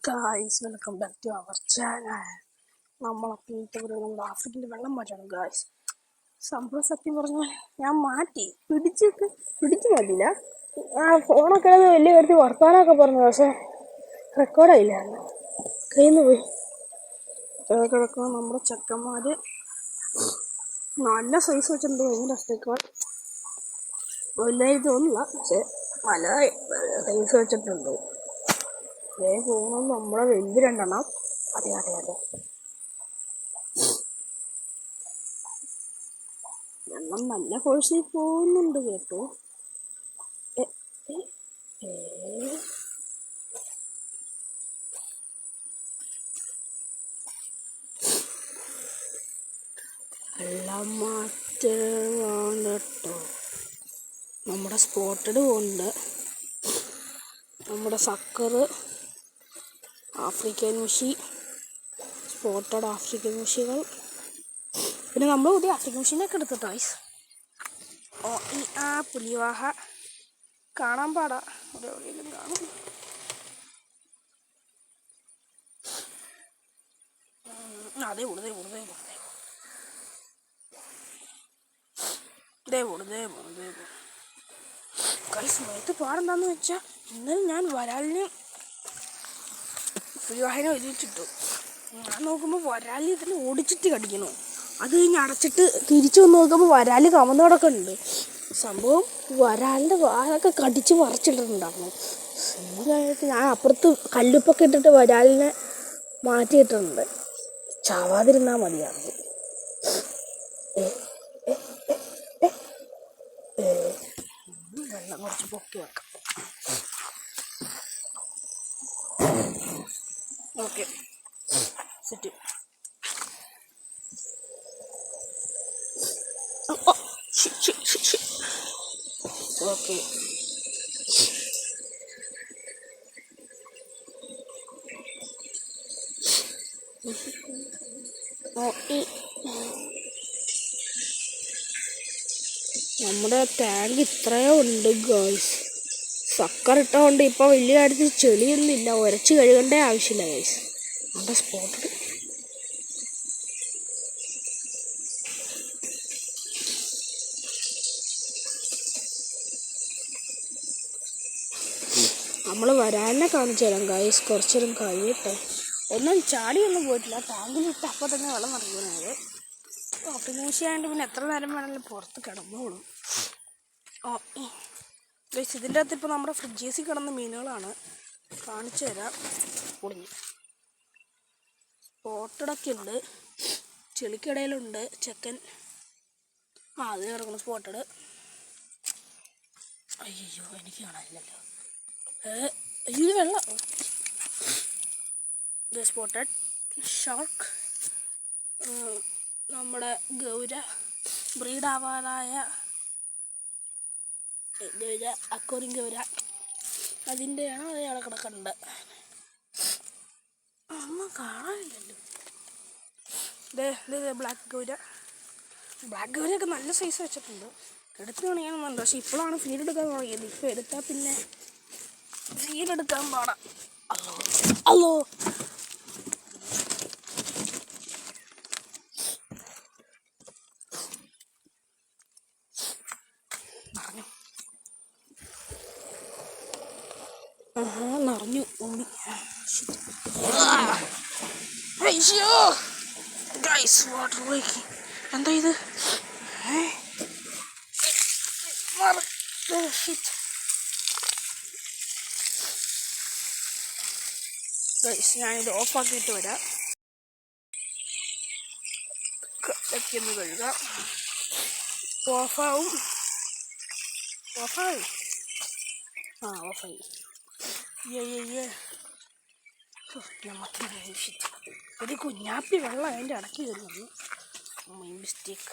Guys, welcome back to our channel. നമ്മുടെ ആഫ്രിക്കയിൽ വെള്ളം മാറ്റാണ് ഗായ്സ്. സംഭവം സത്യം പറഞ്ഞാൽ ഞാൻ മാറ്റി പിടിച്ചു മാറ്റില്ല. ആ ഫോണൊക്കെ വലിയ കാര്യത്തിൽ വർത്താനൊക്കെ പറഞ്ഞു, പക്ഷെ റെക്കോർഡായില്ലായിരുന്നു, കയ്യിൽ നിന്ന് പോയി. കിടക്കുന്ന നമ്മുടെ ചെക്കന്മാര് നല്ല സൈസ് വെച്ചിട്ടുണ്ട്. ഭയങ്കര രസത്തേക്കാൾ വലിയ തോന്നില്ല, പക്ഷെ നല്ല സൈസ് വെച്ചിട്ടുണ്ട്. പോകുന്നത് നമ്മളെ വലിയ രണ്ടെണ്ണം. അതെ വെള്ളം നല്ല ഫോഴ്സിൽ പോകുന്നുണ്ട് കേട്ടോ. വെള്ളം മാറ്റാണ് കേട്ടോ. നമ്മുടെ സ്പോട്ടഡ് പോകുന്നുണ്ട്, നമ്മുടെ സക്കർ ആഫ്രിക്കൻ മുഷി, സ്പോട്ടഡ് ആഫ്രിക്കൻ മുഷികൾ. പിന്നെ നമ്മൾ പുതിയ ആഫ്രിക്കൻ മുഷീനൊക്കെ എടുത്തിട്ടോ ഐസ്. ഈ പുലിവാഹ കാണാൻ പാടാ, എവിടെയെങ്കിലും കാണും. അതേ കൈസ് മയത്ത് പാടെന്താന്ന് വെച്ചാൽ ഇന്നലെ ഞാൻ വരാലിന് പുലിവാഹനെ എഴുതിച്ചിട്ടു. ഞാൻ നോക്കുമ്പോൾ വരാലിൽ തന്നെ ഓടിച്ചിട്ട് കടിക്കണു. അത് കഴിഞ്ഞ് അടച്ചിട്ട് തിരിച്ചു വന്ന് നോക്കുമ്പോൾ വരാല് കമന്നോടൊക്കെ ഉണ്ട്. സംഭവം വരാലിൻ്റെ വാലൊക്കെ കടിച്ച് പറിച്ചിട്ടിട്ടുണ്ടായിരുന്നു. സീനായിട്ട് ഞാൻ അപ്പുറത്ത് കല്ലുപ്പൊക്കെ ഇട്ടിട്ട് വരാലിനെ മാറ്റിയിട്ടുണ്ട്, ചാവാതിരുന്നാൽ മതിയായിരുന്നു. വെള്ളം കുറച്ച് പൊക്കി വെക്കാം. Okay set. ഓക്കെ നമ്മുടെ ടാങ്ക് ഇത്രയോ ഉണ്ട് ഗൈസ്. സക്കർ ഇട്ടുകൊണ്ട് ഇപ്പോൾ വലിയ കാര്യത്തിൽ ചെളിയൊന്നുമില്ല, ഉരച്ച് കഴുകേണ്ട ആവശ്യമില്ല ഗൈസ്. നമ്മുടെ സ്പോട്ട് നമ്മൾ വരാനെ കാണിച്ചു തരാം ഗൈസ്. കുറച്ചു നേരം കഴിയട്ടെ. ഒന്നും ചാടിയൊന്നും പോയിട്ടില്ല, ടാങ്കിലിട്ട് അപ്പോൾ തന്നെ വെള്ളം നിറയുന്നത്. ഓട്ടോമേഷനായിട്ട് പിന്നെ എത്ര നേരം വേണമെങ്കിലും പുറത്ത് കിടന്നോളും. ഗൈസ്, ഇതിൻ്റെ അകത്ത് ഇപ്പോൾ നമ്മുടെ ഫ്രിഡ്ജേസിൽ കിടന്ന മീനുകളാണ്, കാണിച്ചു തരാം. പൊളിഞ്ഞു സ്പോട്ടഡൊക്കെ ഉണ്ട്, ചെളിക്കിടയിലുണ്ട് ചെക്കൻ. അത് കിടക്കണം സ്പോട്ടഡ്. അയ്യോ എനിക്ക് കാണാനില്ലല്ലോ. ഇത് വെള്ളം. ഇത് സ്പോട്ടഡ് ഷാർക്ക്. നമ്മുടെ ഗൗര ബ്രീഡാവാറായ ഗൗര, അക്കോറിൻ ഗൗര, അതിൻ്റെയാണ്. അത് അവിടെ കിടക്കുന്നുണ്ട്, ഒന്നും കാണാനില്ലല്ലോ. ബ്ലാക്ക് ഗൗരയൊക്കെ നല്ല സൈസ് വെച്ചിട്ടുണ്ട്. എടുത്ത് കാണിക്കാനൊന്നുണ്ട്, പക്ഷെ ഇപ്പോഴാണ് ഫീഡ് എടുക്കാൻ തുടങ്ങിയത്. ഇപ്പോൾ എടുത്താൽ പിന്നെ ഫീഡ് എടുക്കാൻ പാടാം. അല്ലോ നിറഞ്ഞു ഓടി. Guys water leak. എന്താ ഇത്? ഗൈസ് ഞാനിത് ഓഫാക്കിയിട്ട് വരാം. ഒന്ന് കഴുകാം. ഓഫായി. ഒരു കുഞ്ഞാപ്പി വെള്ളം അതിൻ്റെ ഇടയ്ക്ക് കയറുന്നു. My mistake.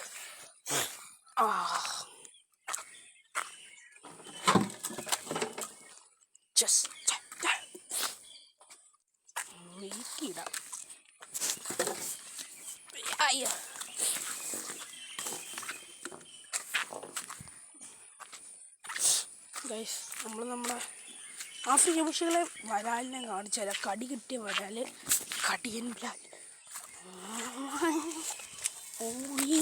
ഇടാം. ഗൈസ്, നമ്മുടെ ആഫ്രിക്കൻ പക്ഷികളെ വരാലിനെ കാണിച്ചു തരാം. കടി കിട്ടിയ വരാൽ കടിയൻ വരാൽ. ഓടി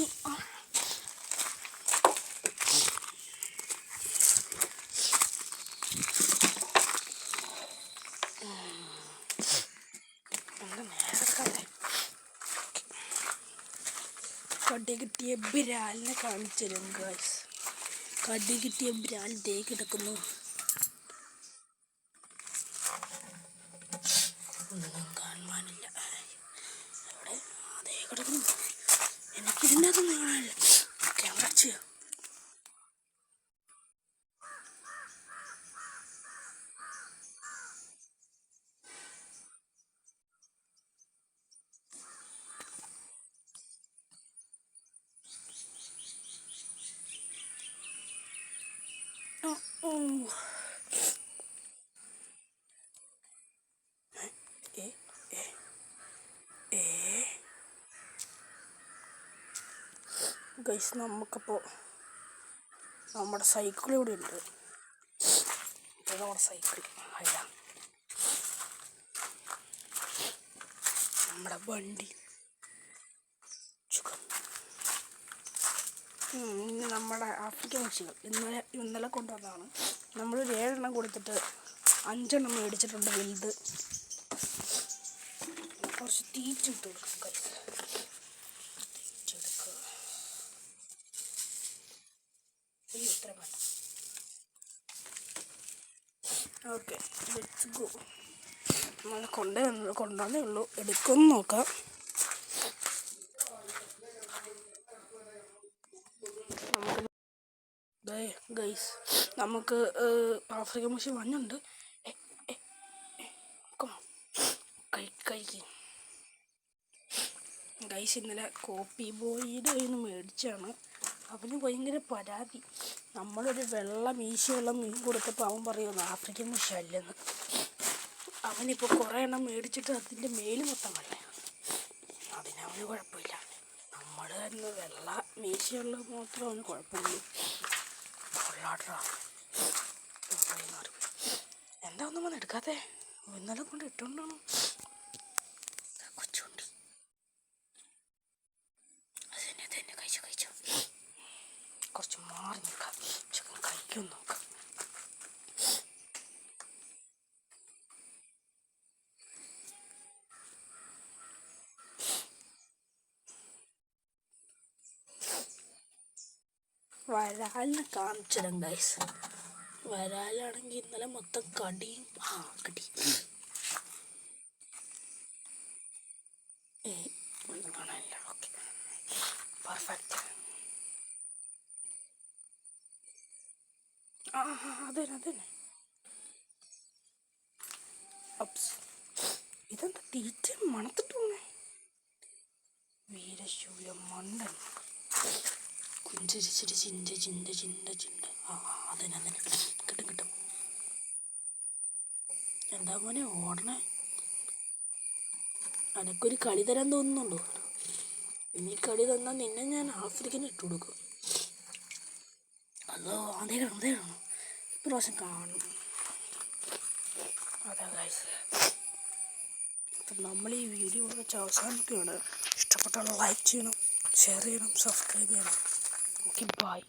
കടി കിട്ടിയ ബിരാലിനെ കാണിച്ചു തരും ഗൈസ്. കടി കിട്ടിയ ബിരാൽ ദേ കിടക്കുന്നു. ഒന്നും കാണാനില്ല. അവിടെ അതേ കിടക്കുന്നു. എനിക്കിതിൻ്റെ അതൊന്നും കാണാനില്ല. ക്യാമറ ചെയ്യാം. ഗൈസ്, നമുക്കപ്പോൾ നമ്മുടെ സൈക്കിൾ ഇവിടെ ഉണ്ട്. നമ്മുടെ സൈക്കിൾ അല്ല, നമ്മുടെ വണ്ടി. ഇന്ന് നമ്മുടെ ആഫ്രിക്കൻ പക്ഷികൾ ഇന്നലെ കൊണ്ടുവന്നതാണ്. നമ്മളൊരു 7 എണ്ണം കൊടുത്തിട്ട് 5 എണ്ണം മേടിച്ചിട്ടുണ്ട് വലുത്. കുറച്ച് തീറ്റ ഇട്ട് കൊടുക്കും കൈ. ഇത്ര വേണ്ട. Okay, let's go. നമ്മൾ കൊണ്ടുവന്നേ ഉള്ളൂ. എടുക്കുമെന്ന് നോക്കാം. ഗൈസ്, നമുക്ക് ആഫ്രിക്കൻ പക്ഷി വന്നുണ്ട്. കഴിക്കും ഗൈസ്. ഇന്നലെ കോപ്പി ബോയിയുടെ കയ്യിൽ നിന്ന് മേടിച്ചാണ്. അവന് ഭയങ്കര പരാതി. നമ്മളൊരു വെള്ള മീശയുള്ള മീൻ കൊടുത്തപ്പോൾ അവൻ പറയുന്നു ആഫ്രിക്കൻ പക്ഷി അല്ലെന്ന്. അവനിപ്പോൾ കുറേ എണ്ണം മേടിച്ചിട്ട് അതിൻ്റെ മേല് മൊത്തം വെള്ളയാണ്. അതിനവന് കുഴപ്പമില്ല. നമ്മൾ തന്നെ വെള്ള മീശയുള്ള മാത്രം അവന് കുഴപ്പമില്ല. എന്താ ഒന്നും വന്ന് എടുക്കാതെ? ഇന്നലെ കൊണ്ട് ഇട്ടുകൊണ്ടാണോ? കൊച്ചുണ്ട്. അത് തന്നെ കഴിച്ചു. കുറച്ച് മാറി നിൽക്കാം. കഴിക്കും നോക്കാം. വരാലിനെ കാണിച്ചിടാം ഗൈസ്. വരാലാണെങ്കിൽ ഇന്നലെ മൊത്തം കടിയും കടി. ഒന്നും കാണാനില്ല. Okay, perfect. അതന്നെ. ഇതെന്താ തീറ്റ മണത്തിട്ട് പോണേ? വീരശൂലം മണ്ടൻ കുഞ്ചിരിച്ചിട്ട് ചിന്ത. അതന്നെ കിട്ടും. എന്താ മോനെ ഓടണേ? അനക്കൊരു കളി തരാൻ തോന്നുന്നുണ്ടോ? ഇനി കളി തന്നാൽ നിന്നെ ഞാൻ ആഫ്രിക്കന് ഇട്ട് കൊടുക്കും. അതോ അതേ കാണും. ഇപ്രാവശ്യം കാണും. അതാ ഗൈസ്, നമ്മൾ ഈ വീഡിയോ വെച്ച് അവസാനിക്കുകയാണ്. ഇഷ്ടപ്പെട്ടാൽ ലൈക്ക് ചെയ്യണം, ഷെയർ ചെയ്യണം, സബ്സ്ക്രൈബ് ചെയ്യണം. Okay, by.